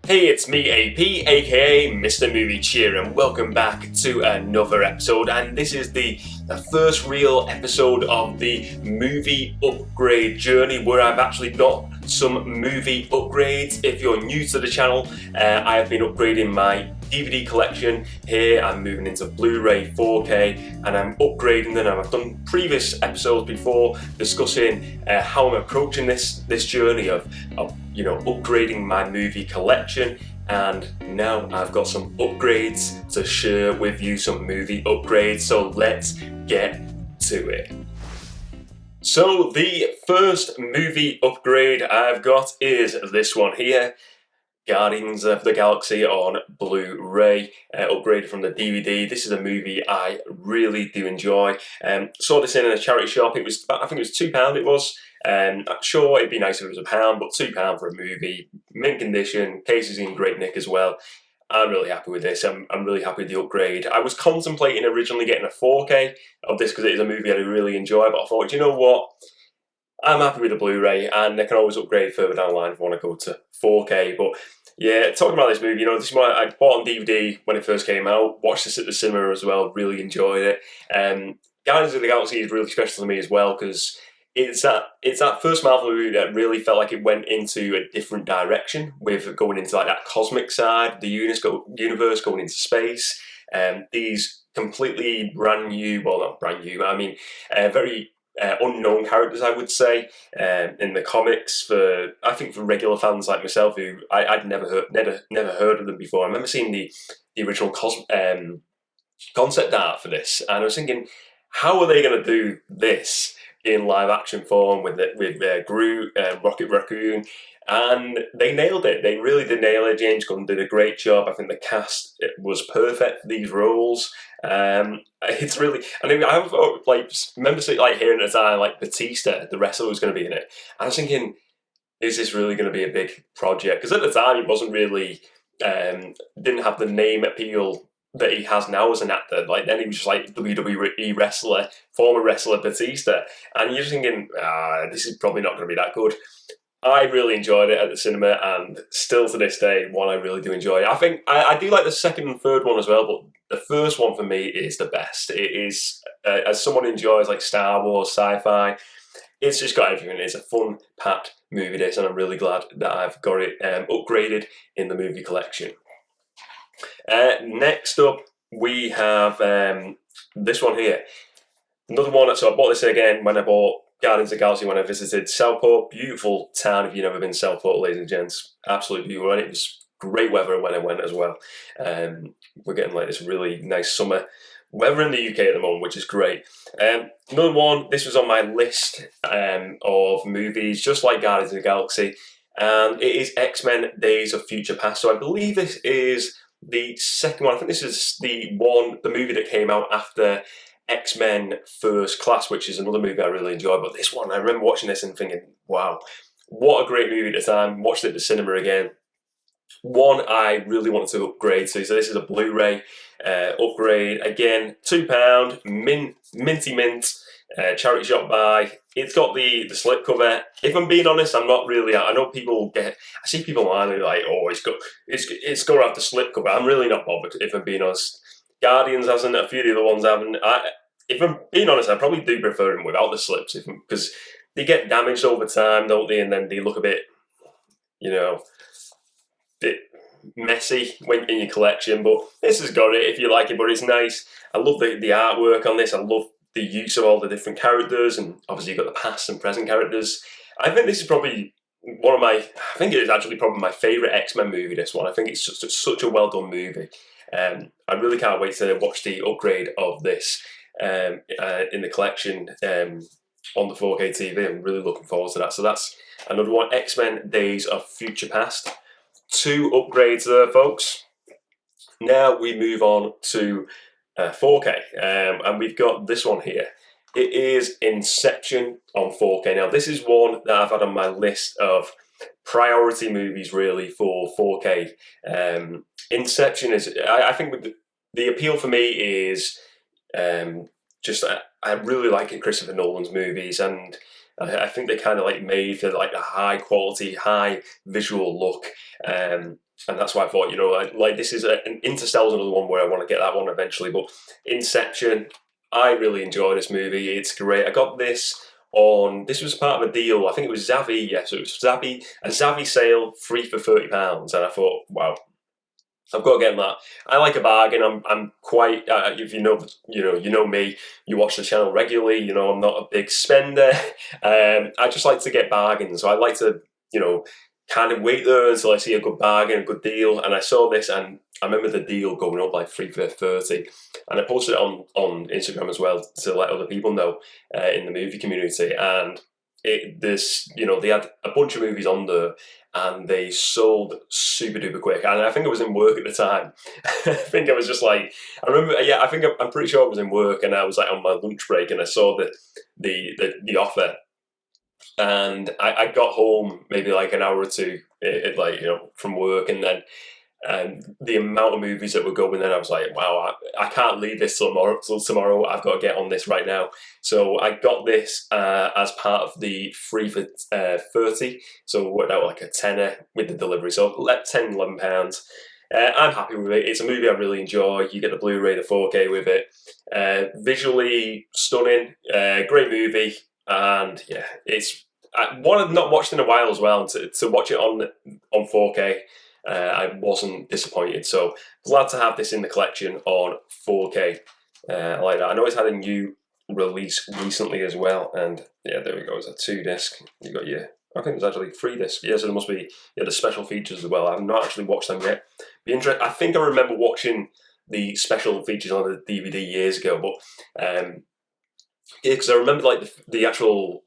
Hey, it's me, AP, aka Mr. Movie Cheer, and welcome back to another episode. And this is the first real episode of the movie upgrade journey, where I've actually got some movie upgrades. If you're new to the channel, I have been upgrading my DVD collection. Here I'm moving into Blu-ray 4K, and I'm upgrading them. I've done previous episodes before discussing how I'm approaching this journey of upgrading my movie collection, and now I've got some upgrades to share with you, some movie upgrades, so let's get to it. So the first movie upgrade I've got is this one here, Guardians of the Galaxy on Blu-ray, upgraded from the DVD. This is a movie I really do enjoy. Saw this in a charity shop. I think it was £2 it was. I'm sure it'd be nice if it was £1, but £2 for a movie, mint condition, case is in great nick as well. I'm really happy with this. I'm really happy with the upgrade. I was contemplating originally getting a 4K of this because it is a movie I really enjoy, but I thought, you know what? I'm happy with the Blu-ray, and I can always upgrade further down the line if I want to go to 4K. But yeah, talking about this movie, this is what I bought on DVD when it first came out. Watched this at the cinema as well. Really enjoyed it. Guardians of the Galaxy is really special to me as well because it's that first Marvel movie that really felt like it went into a different direction with going into like that cosmic side, the universe going into space. These completely brand new, well not brand new, I mean very unknown characters, I would say, in the comics. I think for regular fans like myself, who I'd never heard of them before. I remember seeing the original concept art for this, and I was thinking, how are they going to do this in live action form with Groot, Rocket Raccoon? And they nailed it. They really did nail it. James Gunn did a great job. I think the cast was perfect for these roles. It's really, I remember hearing at the time Batista, the wrestler, was going to be in it. I was thinking, is this really going to be a big project? Because at the time he wasn't really, didn't have the name appeal that he has now as an actor. Like then he was just like WWE wrestler, former wrestler Batista, and you're just thinking, this is probably not going to be that good. I really enjoyed it at the cinema, and still to this day, one I really do enjoy. I think I do like the second and third one as well, but the first one for me is the best. It is, as someone who enjoys like Star Wars, sci-fi, it's just got everything. It's a fun, packed movie this, and I'm really glad that I've got it upgraded in the movie collection. Next up, we have this one here. Another one, so I bought this again when I bought Guardians of the Galaxy when I visited Southport. Beautiful town if you've never been to Southport, ladies and gents. Absolutely beautiful, and it was great weather when I went as well. We're getting like this really nice summer weather in the UK at the moment, which is great. Another one, this was on my list of movies, just like Guardians of the Galaxy, and it is X-Men Days of Future Past. So I believe this is the second one. I think this is the movie that came out after X-Men First Class, which is another movie I really enjoy. But this one, I remember watching this and thinking, wow, what a great movie at the time. Watched it at the cinema again. One I really wanted to upgrade to. So this is a Blu-ray upgrade. Again, £2, minty mint, charity shop buy. It's got the slipcover. If I'm being honest, I'm not really. I know I see people online like, oh, it's got to have the slipcover. I'm really not bothered, if I'm being honest. Guardians hasn't, a few of the other ones haven't. If I'm being honest, I probably do prefer them without the slips, because they get damaged over time, don't they? And then they look a bit, bit messy when in your collection. But this has got it if you like it. But it's nice. I love the artwork on this. I love the use of all the different characters, and obviously you've got the past and present characters. I think this is probably I think it is actually probably my favourite X-Men movie, this one. I think it's just such a well done movie. I really can't wait to watch the upgrade of this in the collection on the 4K TV. I'm really looking forward to that. So that's another one, X-Men Days of Future Past. 2 upgrades there, folks. Now we move on to 4K, and we've got this one here. It is Inception on 4K. Now this is one that I've had on my list of priority movies really for 4K. Inception is, I think the appeal for me is just I really like Christopher Nolan's movies, and I think they kind of like made for like a high quality, high visual look. And that's why I thought, like this is an Interstellar's another one where I want to get that one eventually. But Inception, I really enjoy this movie. It's great. I got this this was part of a deal. I think it was Zavvi. Yes, it was Zavvi. A Zavvi sale, free for £30, and I thought, wow, I've got to get that. I like a bargain. I'm quite. If you know me. You watch the channel regularly. I'm not a big spender. I just like to get bargains. So I like to, kind of wait there until I see a good bargain, a good deal. And I saw this, and I remember the deal going up like 3 for 30, and I posted it on Instagram as well to let other people know in the movie community. And they had a bunch of movies on there, and they sold super duper quick. And I think I was in work at the time. I think I was just like, I remember, yeah, I'm pretty sure I was in work, and I was like on my lunch break, and I saw the offer, and I got home maybe like an hour or two, from work, and then the amount of movies that were going, then I was like, wow, I can't leave this till tomorrow. I've got to get on this right now. So I got this as part of the free for 30. So it worked out like a tenner with the delivery. So £10, £11. I'm happy with it. It's a movie I really enjoy. You get the Blu-ray, the 4K with it. Visually stunning, great movie, and yeah, it's one I've not watched in a while as well. And to watch it on 4K. I wasn't disappointed, so glad to have this in the collection on 4K. I like that. I know it's had a new release recently as well, and yeah, there we go. It's a 2-disc. You got I think it's actually 3-disc. Yeah, so there must be the special features as well. I've not actually watched them yet. I think I remember watching the special features on the DVD years ago, but yeah, because I remember like the actual.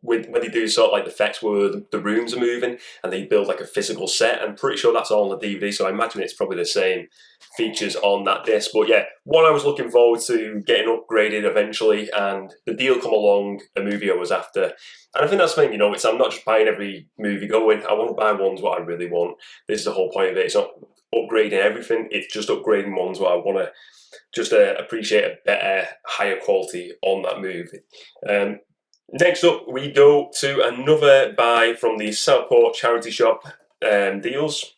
When they do sort of like the effects where the rooms are moving and they build like a physical set, I'm pretty sure that's all on the DVD, so I imagine it's probably the same features on that disc. But yeah, one I was looking forward to getting upgraded eventually, and the deal come along, a movie I was after. And I think that's the thing, I'm not just buying every movie going. I want to buy ones what I really want. This is the whole point of it. It's not upgrading everything, it's just upgrading ones where I want to just appreciate a better, higher quality on that movie. Next up, we go to another buy from the Southport charity shop deals.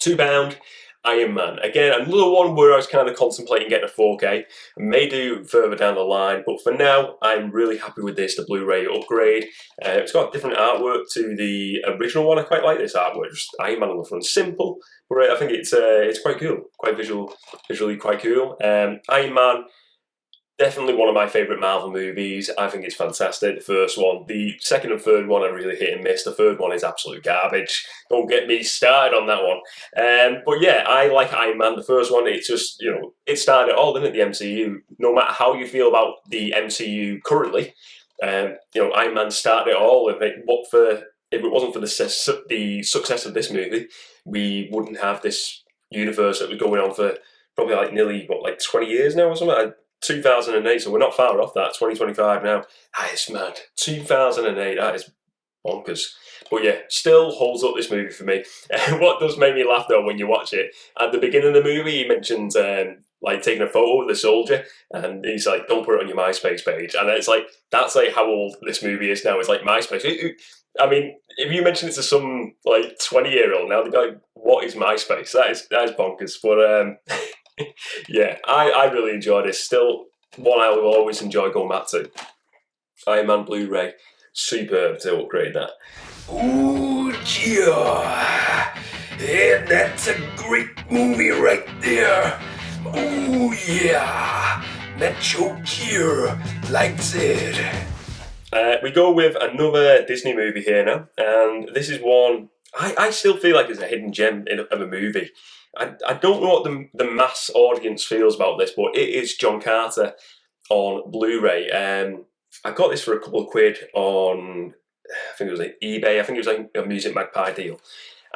£2, Iron Man. Again, another one where I was kind of contemplating getting a 4K. I may do further down the line, but for now, I'm really happy with this, the Blu-ray upgrade. It's got different artwork to the original one. I quite like this artwork, just Iron Man on the front. Simple, but I think it's quite cool, quite visually quite cool. Iron Man. Definitely one of my favourite Marvel movies. I think it's fantastic, the first one. The second and third one I really hit and miss. The third one is absolute garbage. Don't get me started on that one. But yeah, I like Iron Man. The first one, it's just, it started it all, didn't it, the MCU? No matter how you feel about the MCU currently, Iron Man started it all. If it wasn't for the success of this movie, we wouldn't have this universe that was going on for probably like nearly, 20 years now or something? 2008, so we're not far off that. 2025 now. That is mad. 2008, that is bonkers. But yeah, still holds up this movie for me. What does make me laugh though when you watch it, at the beginning of the movie, he mentions taking a photo of the soldier, and he's like, don't put it on your MySpace page. And it's like, that's like how old this movie is now. It's like MySpace. I mean, if you mention it to some 20-year-old now, they'd be like, what is MySpace? That is bonkers. But yeah, I really enjoy this. Still, one I will always enjoy going back to. Iron Man Blu-ray, superb to upgrade that. Ooh, yeah, that's a great movie right there. Ooh, yeah, Nacho here likes it. We go with another Disney movie here now, and this is one I still feel like it's a hidden gem of a movie. I don't know what the mass audience feels about this, but it is John Carter on Blu-ray. I got this for a couple of quid on, I think it was like eBay. I think it was like a Music Magpie deal.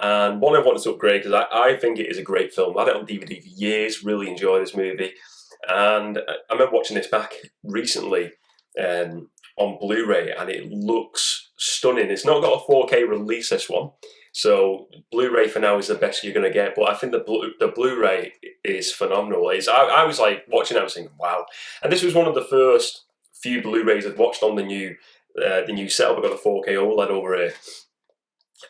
And one I wanted to upgrade because I think it is a great film. I had it on DVD for years, really enjoyed this movie. And I remember watching this back recently on Blu-ray, and it looks stunning. It's not got a 4K release, this one. So Blu-ray for now is the best you're going to get, but I think the Blu-ray is phenomenal. I was like watching it, I was thinking, wow. And this was one of the first few Blu-rays I'd watched on the new the new setup. I've got the 4K OLED over here.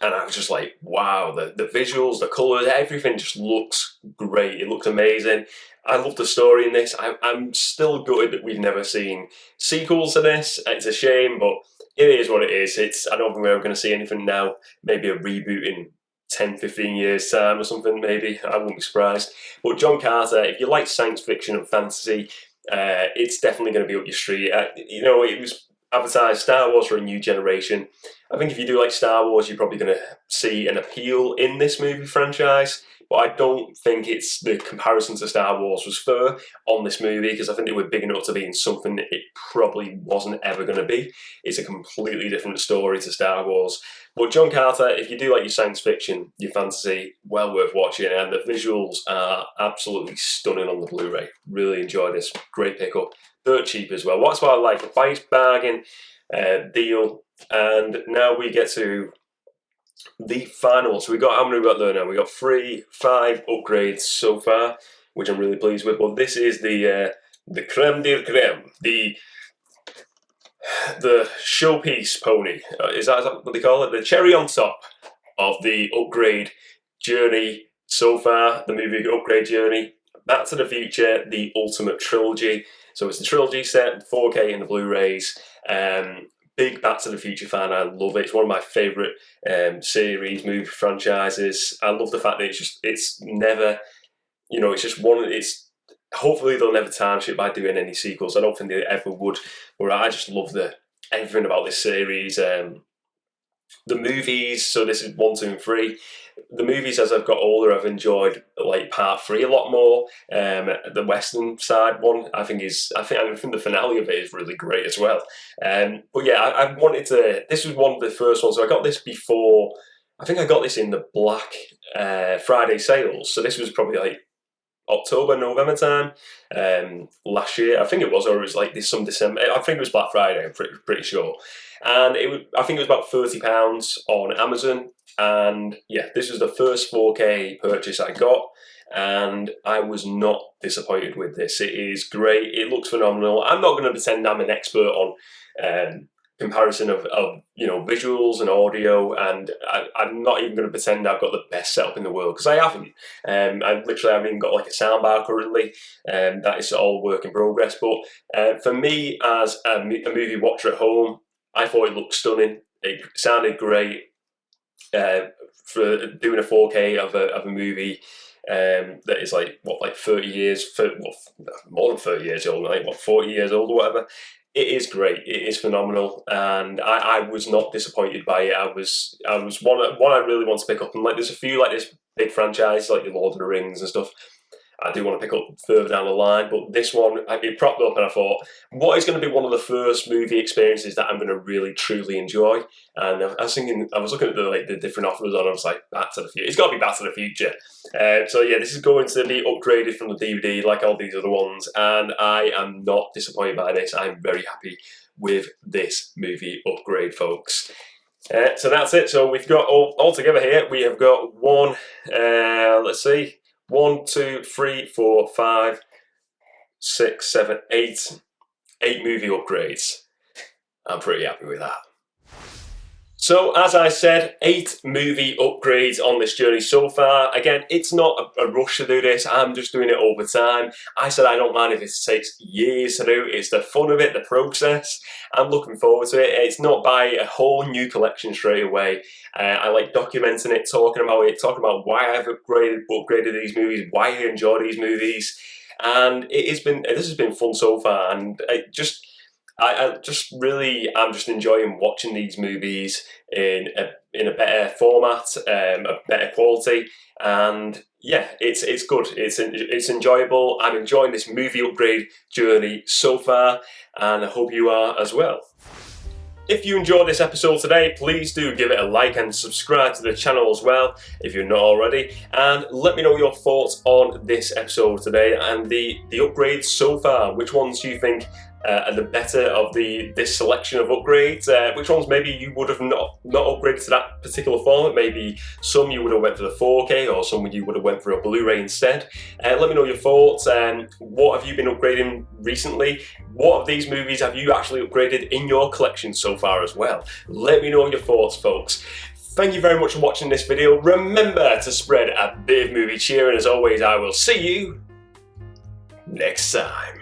And I was just like, wow, the visuals, the colours, everything just looks great. It looks amazing. I love the story in this. I'm still gutted that we've never seen sequels to this. It's a shame, but it is what it is. I don't think we're ever going to see anything now. Maybe a reboot in 10, 15 years' time or something, maybe. I wouldn't be surprised. But John Carter, if you like science fiction and fantasy, it's definitely going to be up your street. It was advertised Star Wars for a new generation. I think if you do like Star Wars, you're probably going to see an appeal in this movie franchise. But I don't think it's the comparison to Star Wars was fair on this movie, because I think they were big enough to be in something it probably wasn't ever going to be. It's a completely different story to Star Wars. But John Carter, if you do like your science fiction, your fantasy, well worth watching. And the visuals are absolutely stunning on the Blu-ray. Really enjoy this. Great pickup. Dirt cheap as well. What's what I like? A price bargain deal. And now we get to the final. So how many we got there now? We got 5 upgrades so far, which I'm really pleased with. But this is the creme de la creme, the showpiece pony. Is that what they call it? The cherry on top of the upgrade journey so far. The movie upgrade journey. Back to the Future, the Ultimate Trilogy. So it's the trilogy set, 4K and the Blu-rays. Big Back to the Future fan. I love it. It's one of my favourite series, movie franchises. I love the fact that it's never, it's just one. Hopefully they'll never tarnish it by doing any sequels. I don't think they ever would. But I just love everything about this series. The movies. So this is 1, 2, and 3. The movies, as I've got older, I've enjoyed like part 3 a lot more. The Western side one, I think the finale of it is really great as well. But yeah, I wanted to. This was one of the first ones. So I got this before. I think I got this in the Black Friday sales. So this was probably like October, November time last year. I think it was, or it was like some December. I think it was Black Friday. I'm pretty sure. And I think it was about £30 on Amazon. And yeah, this was the first 4K purchase I got, and I was not disappointed with this. It is great. It looks phenomenal. I'm not going to pretend I'm an expert on comparison of visuals and audio, and I'm not even going to pretend I've got the best setup in the world, because I haven't. I literally haven't even got like a soundbar currently. That is all work in progress. But for me, as a movie watcher at home, I thought it looked stunning. It sounded great. For doing a 4K of a movie that is like 30 years, more than 30 years old, like 40 years old or whatever. It is great. It is phenomenal, and I was not disappointed by it. I was one I really want to pick up, and like there's a few like this big franchise like the Lord of the Rings and stuff. I do want to pick up further down the line, but this one, it propped up, and I thought, what is going to be one of the first movie experiences that I'm going to really, truly enjoy? And I was looking at the different offers on, I was like, Back to the Future. It's got to be Back to the Future. So yeah, this is going to be upgraded from the DVD, like all these other ones, and I am not disappointed by this. I'm very happy with this movie upgrade, folks. So that's it. So we've got all together here, we have got one, let's see, 1, 2, 3, 4, 5, 6, 7, 8 movie upgrades. I'm pretty happy with that. So, as I said, 8 movie upgrades on this journey so far. Again, it's not a rush to do this. I'm just doing it over time. I said I don't mind if it takes years to do. It's the fun of it, the process. I'm looking forward to it. It's not buy a whole new collection straight away. I like documenting it, talking about why I've upgraded these movies, why I enjoy these movies. And this has been fun so far. And I'm just enjoying watching these movies in a better format, a better quality, and yeah, it's good. It's enjoyable. I'm enjoying this movie upgrade journey so far, and I hope you are as well. If you enjoyed this episode today, please do give it a like and subscribe to the channel as well if you're not already. And let me know your thoughts on this episode today and the upgrades so far. Which ones do you think and the better of this selection of upgrades. Which ones maybe you would have not upgraded to that particular format? Maybe some you would have went for the 4K, or some you would have went for a Blu-ray instead. Let me know your thoughts. What have you been upgrading recently? What of these movies have you actually upgraded in your collection so far as well? Let me know your thoughts, folks. Thank you very much for watching this video. Remember to spread a bit of movie cheer, and as always, I will see you next time.